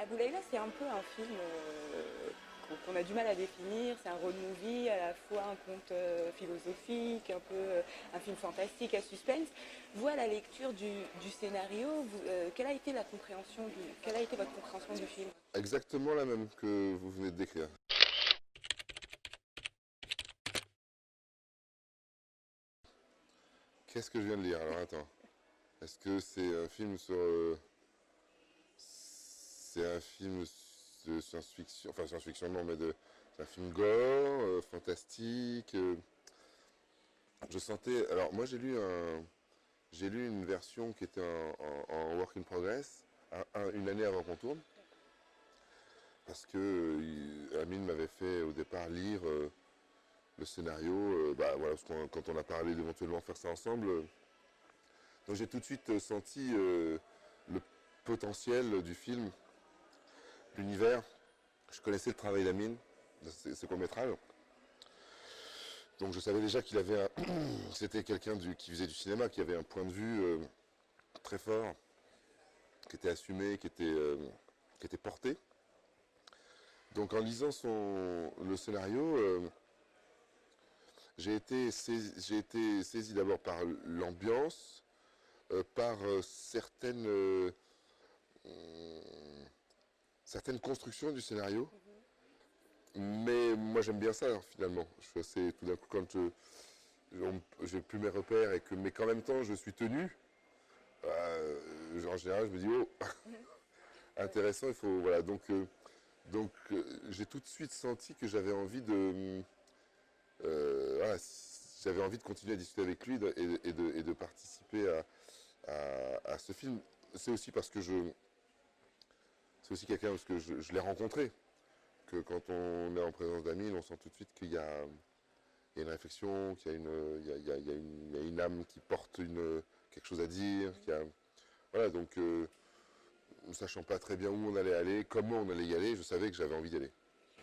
Abou Layla, c'est un peu un film qu'on a du mal à définir. C'est un road movie, à la fois un conte philosophique, un peu un film fantastique à suspense. Vous, à la lecture du scénario, quelle a été quelle a été votre compréhension du film? Exactement la même que vous venez de décrire. Qu'est-ce que je viens de lire? Alors attends. Est-ce que c'est un film sur... c'est un film de science-fiction, enfin science-fiction non, mais c'est un film gore, fantastique. Je sentais... Alors moi j'ai lu une version qui était en work in progress, une année avant qu'on tourne, parce que Amine m'avait fait au départ lire le scénario, bah, voilà, parce quand on a parlé d'éventuellement faire ça ensemble, donc j'ai tout de suite senti le potentiel du film, l'univers. Je connaissais le travail d'Amine, de ses courts-métrages. Donc je savais déjà qu'il avait c'était quelqu'un qui faisait du cinéma, qui avait un point de vue très fort, qui était assumé, qui était porté. Donc en lisant le scénario, j'ai été saisi d'abord par l'ambiance, par certaines constructions du scénario. Mais moi j'aime bien ça finalement. Je suis assez, tout d'un coup quand j'ai plus mes repères mais qu'en même temps je suis tenu, en général je me dis oh intéressant, il faut voilà j'ai tout de suite senti que j'avais envie de voilà, j'avais envie de continuer à discuter avec lui et de participer à ce film. C'est aussi parce que c'est aussi quelqu'un parce que je l'ai rencontré, que quand on est en présence d'amis, on sent tout de suite il y a une réflexion, qu'il y a il y a une âme qui porte quelque chose à dire. Voilà, donc ne sachant pas très bien où on allait aller, comment on allait y aller, je savais que j'avais envie d'y aller.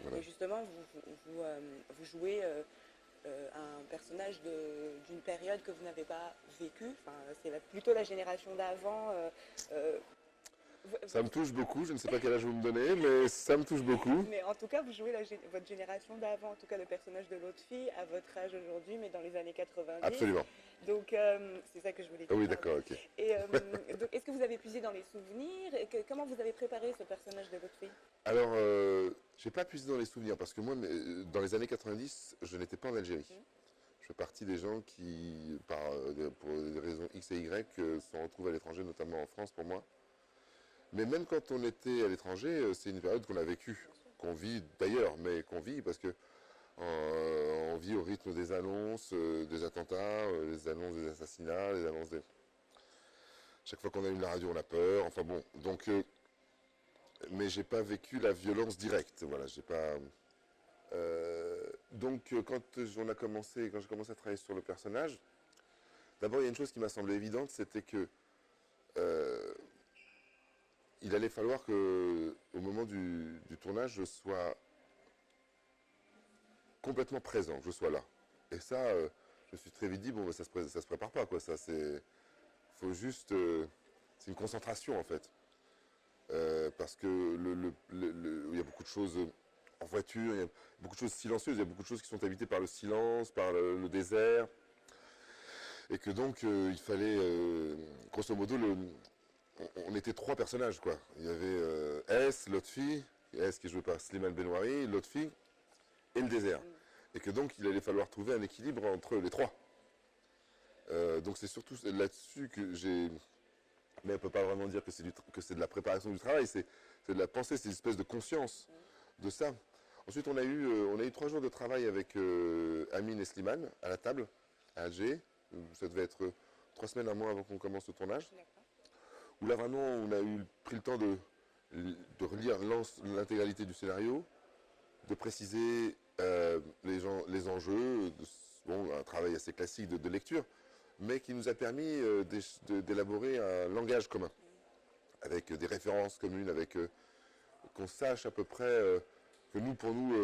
Voilà. Et justement, vous jouez un personnage d'une période que vous n'avez pas vécue. Enfin, c'est plutôt la génération d'avant. Euh, Ça me touche beaucoup, je ne sais pas quel âge vous me donnez, mais ça me touche beaucoup. Mais en tout cas, vous jouez votre génération d'avant, en tout cas le personnage de l'autre fille, à votre âge aujourd'hui, mais dans les années 90. Absolument. Donc, c'est ça que je voulais Ah dire, oui, pardon. d'accord, ok. Et donc, est-ce que vous avez puisé dans les souvenirs comment vous avez préparé ce personnage de votre fille? Alors, j'ai pas puisé dans les souvenirs, parce que moi, dans les années 90, je n'étais pas en Algérie. Je fais partie des gens qui, pour des raisons X et Y, se retrouvent à l'étranger, notamment en France pour moi. Mais même quand on était à l'étranger, c'est une période qu'on a vécue, qu'on vit d'ailleurs, mais qu'on vit parce que on vit au rythme des annonces, des attentats, les annonces des assassinats, les annonces des... Chaque fois qu'on allume la radio, on a peur. Enfin bon, donc, mais j'ai pas vécu la violence directe. Voilà, j'ai pas. Donc, quand j'ai commencé à travailler sur le personnage, d'abord il y a une chose qui m'a semblé évidente, c'était que euh, il allait falloir que, au moment du tournage, je sois complètement présent, que je sois là. Et ça, je me suis très vite dit, bon, ça se prépare pas, quoi. Ça, faut juste, c'est une concentration en fait. Parce que il y a beaucoup de choses en voiture, il y a beaucoup de choses silencieuses, il y a beaucoup de choses qui sont habitées par le silence, par le désert. Et que donc, il fallait, grosso modo, on était trois personnages, quoi. Il y avait S, l'autre fille, S qui est joué par Slimane Benouari, l'autre fille, et le désert. Et que donc, il allait falloir trouver un équilibre entre les trois. Donc, c'est surtout là-dessus que j'ai... Mais on ne peut pas vraiment dire que c'est de la préparation du travail, c'est de la pensée, c'est une espèce de conscience de ça. Ensuite, on a eu 3 jours de travail avec Amine et Slimane à la table, à Alger. Ça devait être 3 semaines, un mois avant qu'on commence le tournage. Où là, vraiment, on a pris le temps de relire l'intégralité du scénario, de préciser les enjeux, bon, un travail assez classique de lecture, mais qui nous a permis d'élaborer un langage commun, avec des références communes, avec qu'on sache à peu près, que nous, pour nous,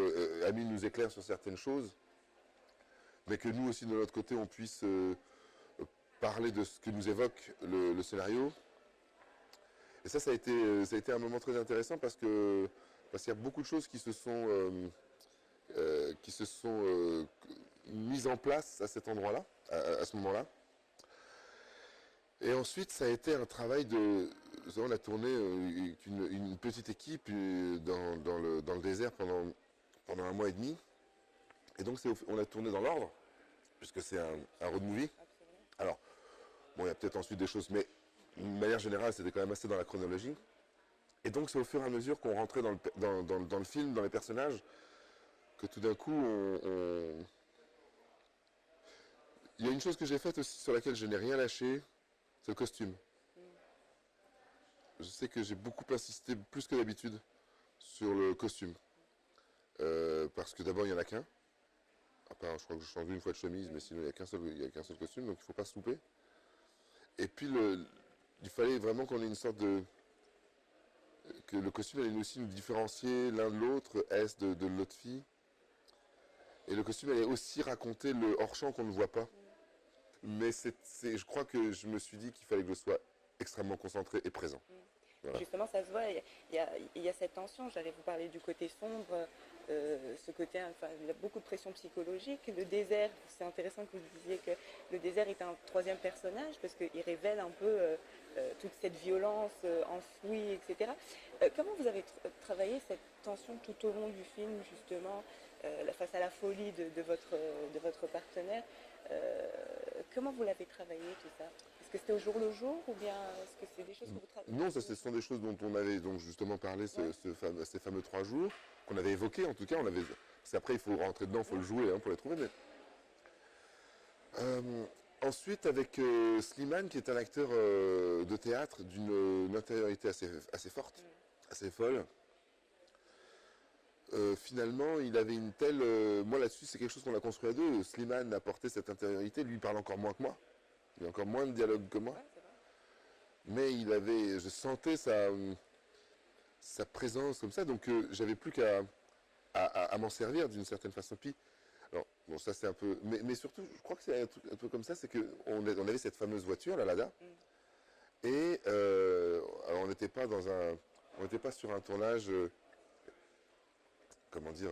Amine nous éclaire sur certaines choses, mais que nous aussi, de notre côté, on puisse parler de ce que nous évoque le scénario. Et ça a été un moment très intéressant parce qu'il y a beaucoup de choses qui se sont mises en place à cet endroit-là, à ce moment-là. Et ensuite, ça a été un travail de... On a tourné une petite équipe dans le désert pendant un mois et demi. Et donc, on a tourné dans l'ordre, puisque c'est un road movie. Absolument. Alors, bon, il y a peut-être ensuite des choses, mais d'une manière générale, c'était quand même assez dans la chronologie. Et donc, c'est au fur et à mesure qu'on rentrait dans le film, dans les personnages, que tout d'un coup, Il y a une chose que j'ai faite aussi sur laquelle je n'ai rien lâché, c'est le costume. Je sais que j'ai beaucoup insisté, plus que d'habitude, sur le costume. Parce que d'abord, il n'y en a qu'un. À part, je crois que je change une fois de chemise, mais sinon, il n'y a qu'un seul costume, donc il ne faut pas se louper. Et puis, il fallait vraiment qu'on ait une sorte de... que le costume allait aussi nous différencier l'un de l'autre, est de l'autre fille. Et le costume allait aussi raconter le hors-champ qu'on ne voit pas. Mais je crois que je me suis dit qu'il fallait que je sois extrêmement concentré et présent. Voilà. Justement, ça se voit, il y a cette tension. J'allais vous parler du côté sombre, ce côté, enfin, il y a beaucoup de pression psychologique. Le désert, c'est intéressant que vous disiez que le désert est un troisième personnage parce qu'il révèle un peu toute cette violence enfouie, etc. Comment vous avez travaillé cette tension tout au long du film, justement, face à la folie de votre partenaire? Comment vous l'avez travaillé tout ça? Est-ce que c'était au jour le jour ou bien est-ce que c'est des choses que vous travaillez? Non, ce sont des choses dont on avait donc justement parlé ces fameux 3 jours, qu'on avait évoqués en tout cas. Après, il faut rentrer dedans, il faut le jouer pour les trouver. Mais... ensuite, avec Slimane, qui est un acteur de théâtre d'une intériorité assez forte, assez folle. Finalement, il avait une telle... moi là-dessus, c'est quelque chose qu'on a construit à deux. Slimane a porté cette intériorité, lui il parle encore moins que moi. Il a encore moins de dialogue que moi. Mais je sentais sa présence comme ça, donc j'avais plus qu'à m'en servir d'une certaine façon. Puis, alors, bon, ça c'est un peu... Mais surtout, je crois que c'est un peu comme ça, c'est qu'on avait cette fameuse voiture, la Lada, et alors on n'était pas sur un tournage... comment dire,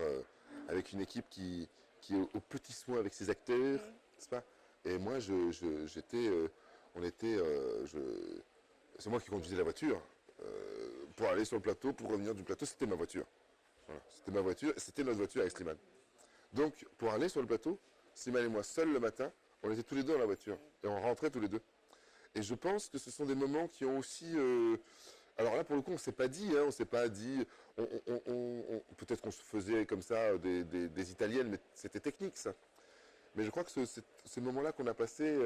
avec une équipe qui est au petit soin avec ses acteurs, n'est-ce pas? Et moi, c'est moi qui conduisais la voiture pour aller sur le plateau, pour revenir du plateau, c'était ma voiture. Voilà, c'était ma voiture, c'était notre voiture avec Slimane. Donc, pour aller sur le plateau, Slimane et moi seuls le matin, on était tous les deux dans la voiture et on rentrait tous les deux. Et je pense que ce sont des moments qui ont aussi... alors là, pour le coup, on ne s'est pas dit, peut-être qu'on se faisait comme ça des italiennes, mais c'était technique, ça. Mais je crois que ces moments-là qu'on a passés,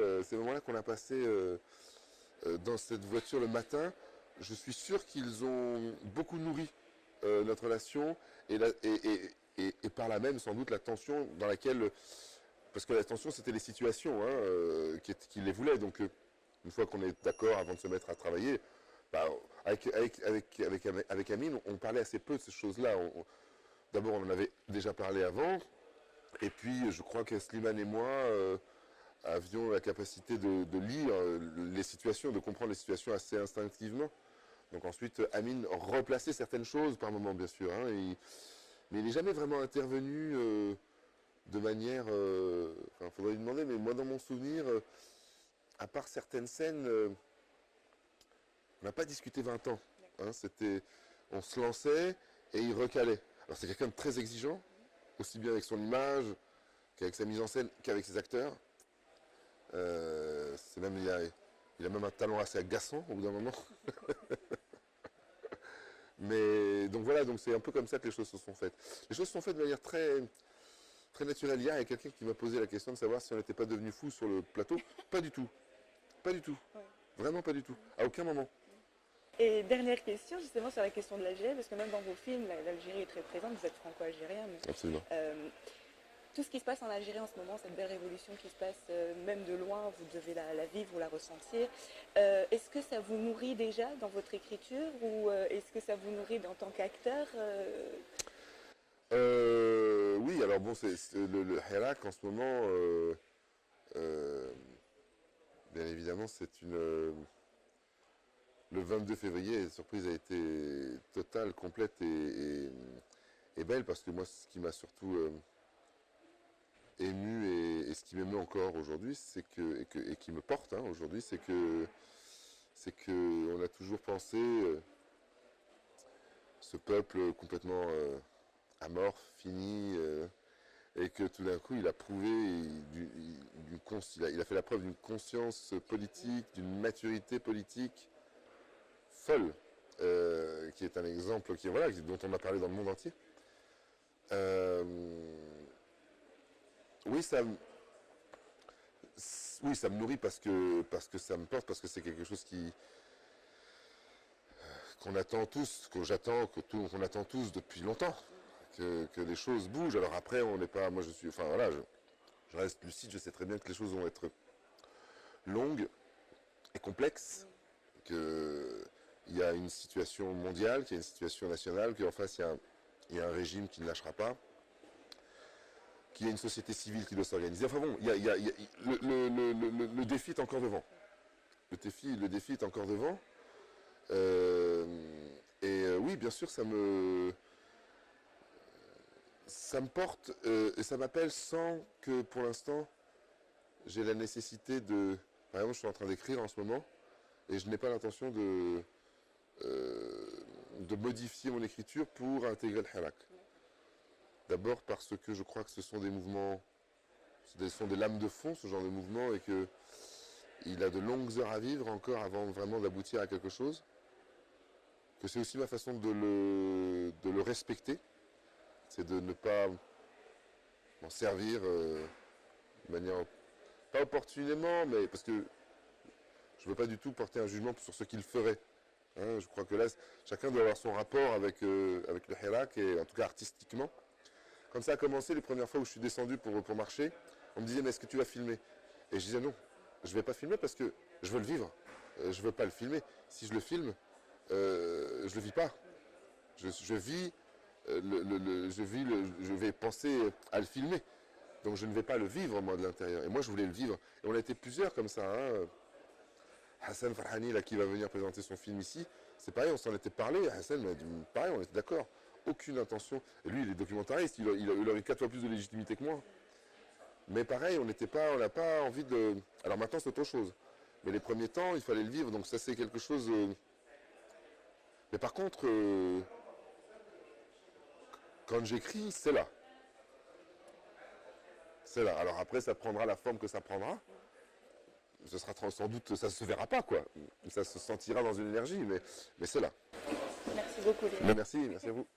dans cette voiture le matin, je suis sûr qu'ils ont beaucoup nourri notre relation et par là même, sans doute, la tension dans laquelle... Parce que la tension, c'était les situations qui les voulaient. Donc, une fois qu'on est d'accord, avant de se mettre à travailler... Bah, avec Amine, on parlait assez peu de ces choses-là. D'abord, on en avait déjà parlé avant. Et puis, je crois que Slimane et moi avions la capacité de lire les situations, de comprendre les situations assez instinctivement. Donc ensuite, Amine replaçait certaines choses par moment, bien sûr. Mais il n'est jamais vraiment intervenu de manière... Enfin, faudrait lui demander, mais moi, dans mon souvenir, à part certaines scènes... on n'a pas discuté 20 ans. On se lançait et il recalait. Alors c'est quelqu'un de très exigeant, aussi bien avec son image qu'avec sa mise en scène, qu'avec ses acteurs. Il a même un talent assez agaçant au bout d'un moment. Mais donc voilà, donc c'est un peu comme ça que les choses se sont faites. Les choses se sont faites de manière très, très naturelle. Hier, il y a quelqu'un qui m'a posé la question de savoir si on n'était pas devenu fou sur le plateau. Pas du tout. Pas du tout. Vraiment pas du tout. À aucun moment. Et dernière question, justement, sur la question de l'Algérie, parce que même dans vos films, l'Algérie est très présente, vous êtes franco-algérien. Absolument. Tout ce qui se passe en Algérie en ce moment, cette belle révolution qui se passe, même de loin, vous devez la vivre ou la ressentir. Est-ce que ça vous nourrit déjà dans votre écriture ou est-ce que ça vous nourrit en tant qu'acteur Oui, alors bon, le Hirak en ce moment, bien évidemment, c'est une... le 22 février, la surprise a été totale, complète et belle, parce que moi, ce qui m'a surtout ému et ce qui m'émeut encore aujourd'hui, c'est et qui me porte aujourd'hui, c'est que on a toujours pensé ce peuple complètement amorphe, fini, et que tout d'un coup il a prouvé, il a fait la preuve d'une conscience politique, d'une maturité politique folle, qui est un exemple dont on a parlé dans le monde entier. Oui, ça me nourrit parce que ça me porte, parce que c'est quelque chose qu'on attend tous, qu'on attend tous depuis longtemps, que les choses bougent. Alors après, on n'est pas, moi je reste lucide, je sais très bien que les choses vont être longues et complexes, qu'il y a une situation mondiale, qu'il y a une situation nationale, qu'en face il y a un régime qui ne lâchera pas, qu'il y a une société civile qui doit s'organiser. Enfin bon, le défi est encore devant. Le défi est encore devant. Oui, bien sûr, ça me porte et ça m'appelle sans que, pour l'instant, j'ai la nécessité de... Par exemple, je suis en train d'écrire en ce moment et je n'ai pas l'intention de modifier mon écriture pour intégrer le Hirak. D'abord parce que je crois que ce sont des mouvements, ce sont des lames de fond, ce genre de mouvement, et qu'il a de longues heures à vivre encore avant vraiment d'aboutir à quelque chose. Que c'est aussi ma façon de le respecter, c'est de ne pas m'en servir de manière, pas opportunément, mais parce que je ne veux pas du tout porter un jugement sur ce qu'il ferait. Je crois que là, chacun doit avoir son rapport avec le Hirak, et en tout cas artistiquement. Comme ça a commencé les premières fois où je suis descendu pour marcher, on me disait mais est-ce que tu vas filmer? Et je disais non, je ne vais pas filmer parce que je veux le vivre. Je ne veux pas le filmer. Si je le filme, je ne le vis pas. Je vais penser à le filmer. Donc je ne vais pas le vivre moi de l'intérieur. Et moi je voulais le vivre. Et on a été plusieurs comme ça. Hassan Farhani là, qui va venir présenter son film ici, c'est pareil, on s'en était parlé. Hassan m'a dit pareil, on était d'accord. Aucune intention. Et lui, il est documentariste, il aurait 4 fois plus de légitimité que moi. Mais pareil, on n'a pas envie de... Alors maintenant, c'est autre chose. Mais les premiers temps, il fallait le vivre, donc ça c'est quelque chose... Mais par contre, quand j'écris, c'est là. C'est là. Alors après, ça prendra la forme que ça prendra. Ce sera sans doute, ça se verra pas, quoi. Ça se sentira dans une énergie, mais c'est là. Merci beaucoup, Léa. Merci à vous.